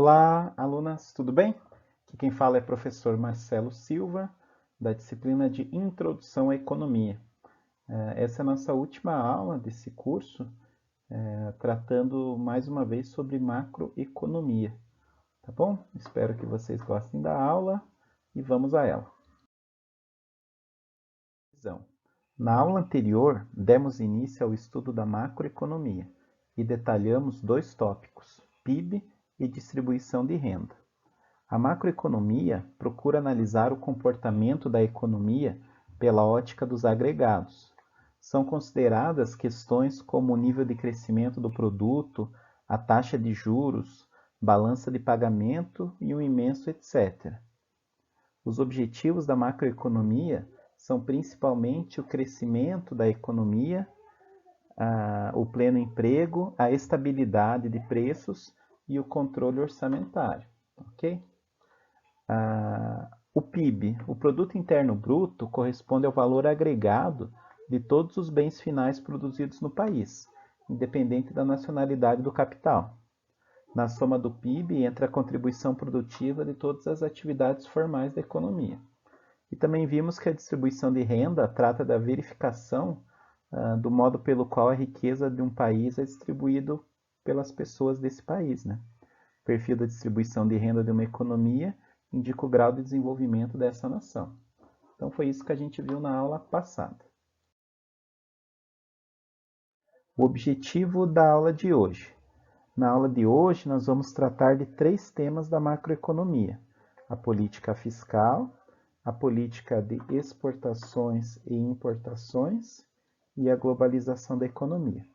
Olá, alunas, tudo bem? Aqui quem fala é o professor Marcelo Silva, da disciplina de Introdução à Economia. Essa é a nossa última aula desse curso, tratando mais uma vez sobre macroeconomia, tá bom? Espero que vocês gostem da aula e vamos a ela. Na aula anterior, demos início ao estudo da macroeconomia e detalhamos dois tópicos, PIB e distribuição de renda. A macroeconomia procura analisar o comportamento da economia pela ótica dos agregados. São consideradas questões como o nível de crescimento do produto, a taxa de juros, balança de pagamento e o imenso etc. Os objetivos da macroeconomia são principalmente o crescimento da economia, o pleno emprego, a estabilidade de preços e o controle orçamentário, ok? O PIB, o Produto Interno Bruto, corresponde ao valor agregado de todos os bens finais produzidos no país, independente da nacionalidade do capital. Na soma do PIB entra a contribuição produtiva de todas as atividades formais da economia. E também vimos que a distribuição de renda trata da verificação do modo pelo qual a riqueza de um país é distribuído pelas pessoas desse país, né? O perfil da distribuição de renda de uma economia indica o grau de desenvolvimento dessa nação. Então foi isso que a gente viu na aula passada. O objetivo da aula de hoje. Na aula de hoje nós vamos tratar de três temas da macroeconomia: a política fiscal, a política de exportações e importações e a globalização da economia.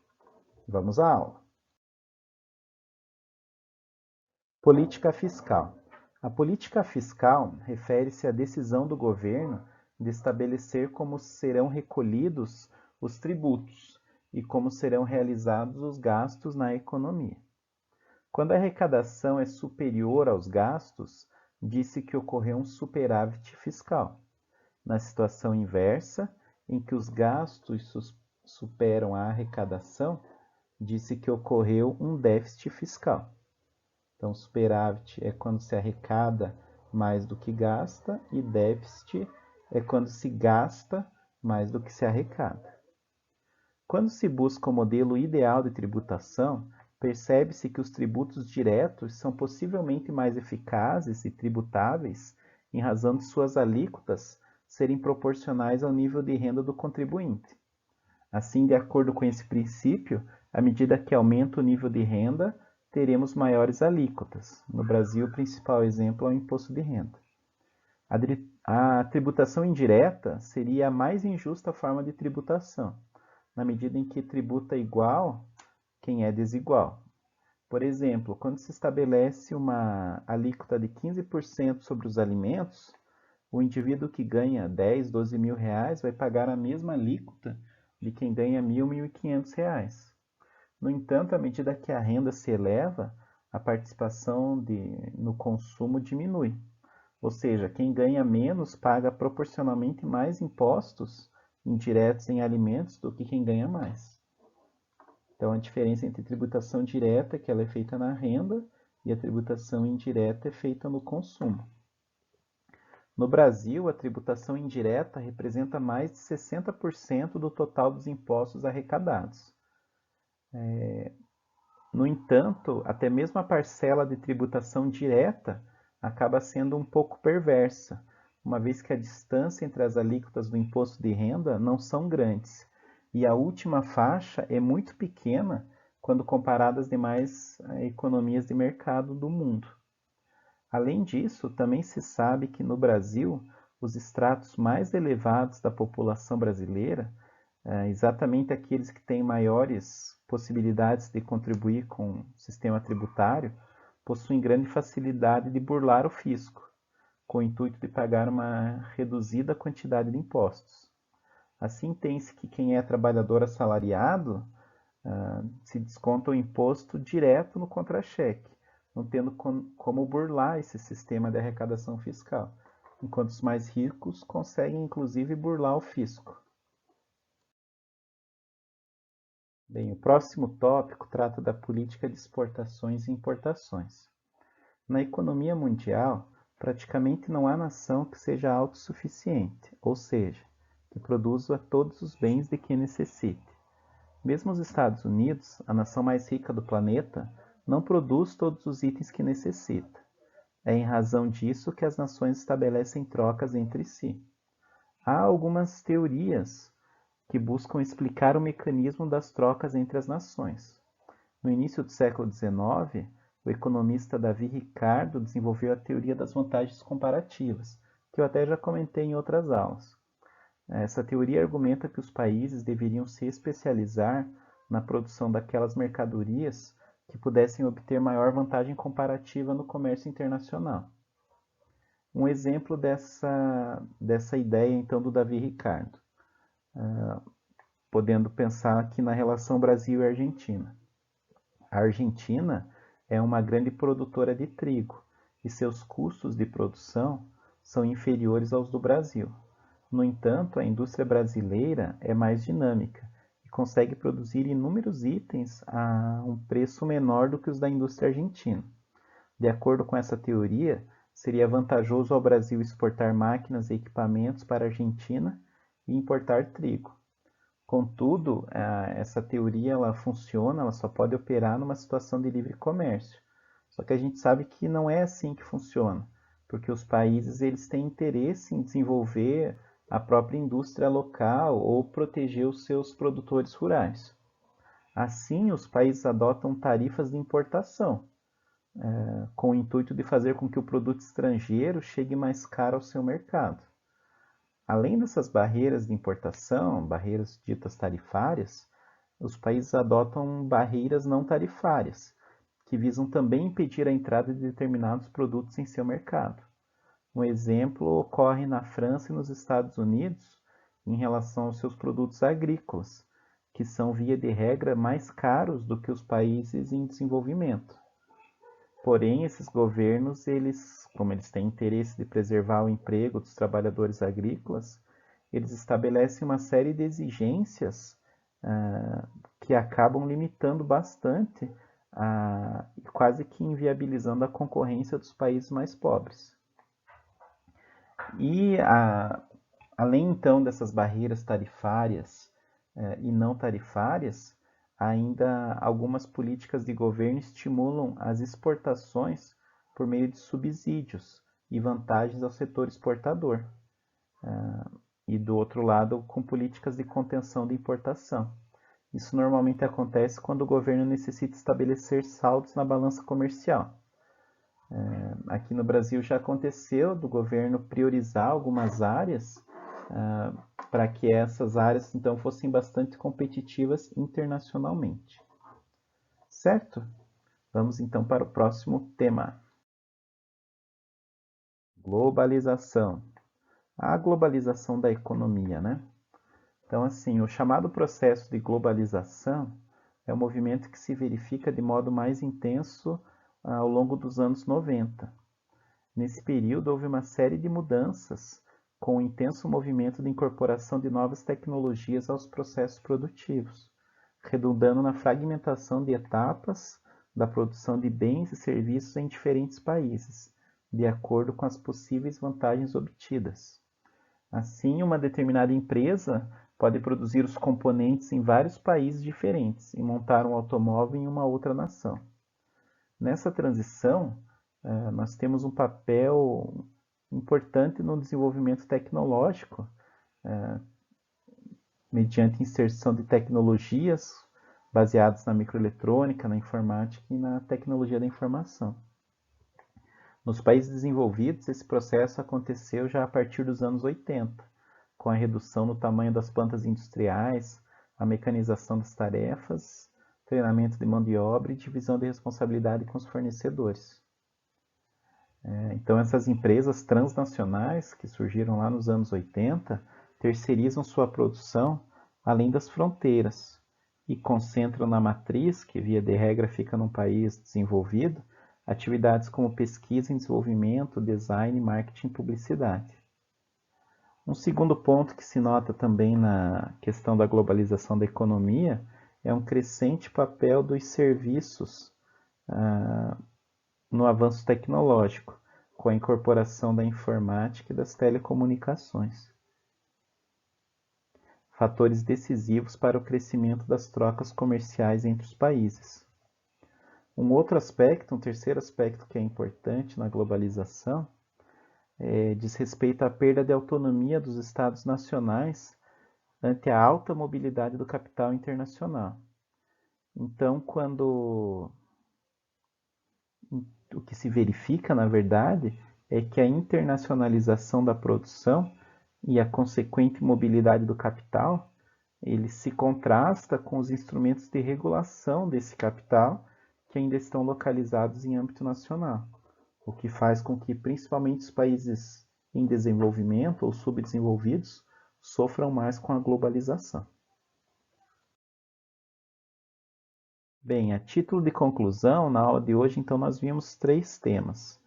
Vamos à aula. Política fiscal. A política fiscal refere-se à decisão do governo de estabelecer como serão recolhidos os tributos e como serão realizados os gastos na economia. Quando a arrecadação é superior aos gastos, disse que ocorreu um superávit fiscal. Na situação inversa, em que os gastos superam a arrecadação, disse que ocorreu um déficit fiscal. Então, superávit é quando se arrecada mais do que gasta e déficit é quando se gasta mais do que se arrecada. Quando se busca o modelo ideal de tributação, percebe-se que os tributos diretos são possivelmente mais eficazes e tributáveis em razão de suas alíquotas serem proporcionais ao nível de renda do contribuinte. Assim, de acordo com esse princípio, à medida que aumenta o nível de renda, teremos maiores alíquotas. No Brasil, o principal exemplo é o imposto de renda. A tributação indireta seria a mais injusta forma de tributação, na medida em que tributa igual quem é desigual. Por exemplo, quando se estabelece uma alíquota de 15% sobre os alimentos, o indivíduo que ganha 10, 12 mil reais vai pagar a mesma alíquota de quem ganha 1.000, 1.500 reais. No entanto, à medida que a renda se eleva, a participação no consumo diminui. Ou seja, quem ganha menos paga proporcionalmente mais impostos indiretos em alimentos do que quem ganha mais. Então, a diferença entre tributação direta, que ela é feita na renda, e a tributação indireta é feita no consumo. No Brasil, a tributação indireta representa mais de 60% do total dos impostos arrecadados. No entanto, até mesmo a parcela de tributação direta acaba sendo um pouco perversa, uma vez que a distância entre as alíquotas do imposto de renda não são grandes, e a última faixa é muito pequena quando comparada às demais economias de mercado do mundo. Além disso, também se sabe que no Brasil, os estratos mais elevados da população brasileira, exatamente aqueles que têm maiores possibilidades de contribuir com o sistema tributário, possuem grande facilidade de burlar o fisco, com o intuito de pagar uma reduzida quantidade de impostos. Assim, tem-se que quem é trabalhador assalariado se desconta o imposto direto no contra-cheque, não tendo como burlar esse sistema de arrecadação fiscal, enquanto os mais ricos conseguem inclusive burlar o fisco. Bem, o próximo tópico trata da política de exportações e importações. Na economia mundial, praticamente não há nação que seja autossuficiente, ou seja, que produza todos os bens de que necessite. Mesmo os Estados Unidos, a nação mais rica do planeta, não produz todos os itens que necessita. É em razão disso que as nações estabelecem trocas entre si. Há algumas teorias que buscam explicar o mecanismo das trocas entre as nações. No início do século XIX, o economista Davi Ricardo desenvolveu a teoria das vantagens comparativas, que eu até já comentei em outras aulas. Essa teoria argumenta que os países deveriam se especializar na produção daquelas mercadorias que pudessem obter maior vantagem comparativa no comércio internacional. Um exemplo dessa ideia, então, do Davi Ricardo, podendo pensar aqui na relação Brasil e Argentina. A Argentina é uma grande produtora de trigo e seus custos de produção são inferiores aos do Brasil. No entanto, a indústria brasileira é mais dinâmica e consegue produzir inúmeros itens a um preço menor do que os da indústria argentina. De acordo com essa teoria, seria vantajoso ao Brasil exportar máquinas e equipamentos para a Argentina e importar trigo. Contudo, essa teoria ela funciona, ela só pode operar numa situação de livre comércio. Só que a gente sabe que não é assim que funciona, porque os países eles têm interesse em desenvolver a própria indústria local ou proteger os seus produtores rurais. Assim, os países adotam tarifas de importação, com o intuito de fazer com que o produto estrangeiro chegue mais caro ao seu mercado. Além dessas barreiras de importação, barreiras ditas tarifárias, os países adotam barreiras não tarifárias, que visam também impedir a entrada de determinados produtos em seu mercado. Um exemplo ocorre na França e nos Estados Unidos em relação aos seus produtos agrícolas, que são, via de regra, mais caros do que os países em desenvolvimento. Porém, esses governos, como eles têm interesse de preservar o emprego dos trabalhadores agrícolas, eles estabelecem uma série de exigências que acabam limitando bastante, quase que inviabilizando a concorrência dos países mais pobres. E, além então dessas barreiras tarifárias e não tarifárias, ainda algumas políticas de governo estimulam as exportações por meio de subsídios e vantagens ao setor exportador. E do outro lado, com políticas de contenção de importação. Isso normalmente acontece quando o governo necessita estabelecer saldos na balança comercial. Aqui no Brasil já aconteceu do governo priorizar algumas áreas para que essas áreas então fossem bastante competitivas internacionalmente. Certo? Vamos então para o próximo tema. Globalização. A globalização da economia, né? Então, assim, o chamado processo de globalização é um movimento que se verifica de modo mais intenso ao longo dos anos 90. Nesse período, houve uma série de mudanças, com um intenso movimento de incorporação de novas tecnologias aos processos produtivos, redundando na fragmentação de etapas da produção de bens e serviços em diferentes países, de acordo com as possíveis vantagens obtidas. Assim, uma determinada empresa pode produzir os componentes em vários países diferentes e montar um automóvel em uma outra nação. Nessa transição, nós temos um papel importante no desenvolvimento tecnológico, mediante inserção de tecnologias baseadas na microeletrônica, na informática e na tecnologia da informação. Nos países desenvolvidos, esse processo aconteceu já a partir dos anos 80, com a redução no tamanho das plantas industriais, a mecanização das tarefas, treinamento de mão de obra e divisão de responsabilidade com os fornecedores. Então, essas empresas transnacionais que surgiram lá nos anos 80 terceirizam sua produção além das fronteiras e concentram na matriz, que via de regra fica num país desenvolvido, atividades como pesquisa em desenvolvimento, design, marketing e publicidade. Um segundo ponto que se nota também na questão da globalização da economia é um crescente papel dos serviços no avanço tecnológico, com a incorporação da informática e das telecomunicações. Fatores decisivos para o crescimento das trocas comerciais entre os países. Um outro aspecto, um terceiro aspecto que é importante na globalização, diz respeito à perda de autonomia dos Estados nacionais ante a alta mobilidade do capital internacional. Então, o que se verifica, na verdade, é que a internacionalização da produção e a consequente mobilidade do capital, ele se contrasta com os instrumentos de regulação desse capital que ainda estão localizados em âmbito nacional, o que faz com que principalmente os países em desenvolvimento ou subdesenvolvidos sofram mais com a globalização. Bem, a título de conclusão, na aula de hoje, então, nós vimos 3 temas.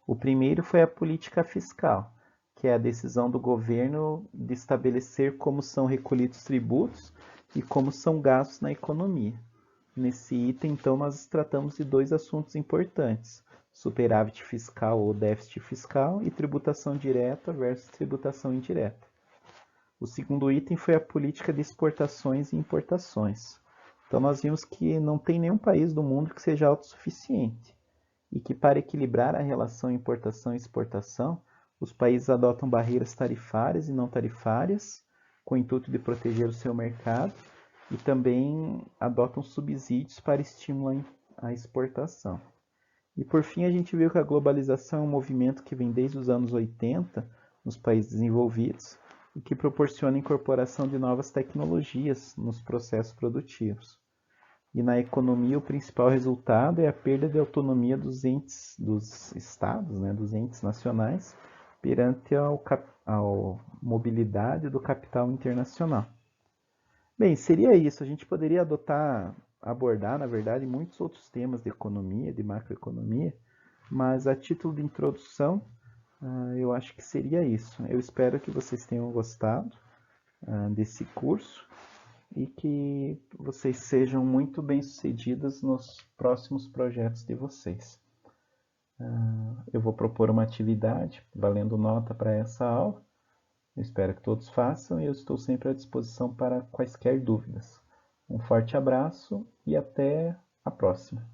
O primeiro foi a política fiscal, que é a decisão do governo de estabelecer como são recolhidos tributos e como são gastos na economia. Nesse item, então, nós tratamos de 2 assuntos importantes: superávit fiscal ou déficit fiscal e tributação direta versus tributação indireta. O segundo item foi a política de exportações e importações. Então, nós vimos que não tem nenhum país do mundo que seja autossuficiente e que, para equilibrar a relação importação e exportação, os países adotam barreiras tarifárias e não tarifárias, com o intuito de proteger o seu mercado, e também adotam subsídios para estimular a exportação. E, por fim, a gente viu que a globalização é um movimento que vem desde os anos 80 nos países desenvolvidos e que proporciona a incorporação de novas tecnologias nos processos produtivos. E na economia, o principal resultado é a perda de autonomia dos estados, dos entes nacionais, perante a mobilidade do capital internacional. Bem, seria isso. A gente poderia abordar, na verdade, muitos outros temas de economia, de macroeconomia, mas a título de introdução, eu acho que seria isso. Eu espero que vocês tenham gostado desse curso e que vocês sejam muito bem-sucedidos nos próximos projetos de vocês. Eu vou propor uma atividade valendo nota para essa aula. Eu espero que todos façam e eu estou sempre à disposição para quaisquer dúvidas. Um forte abraço e até a próxima.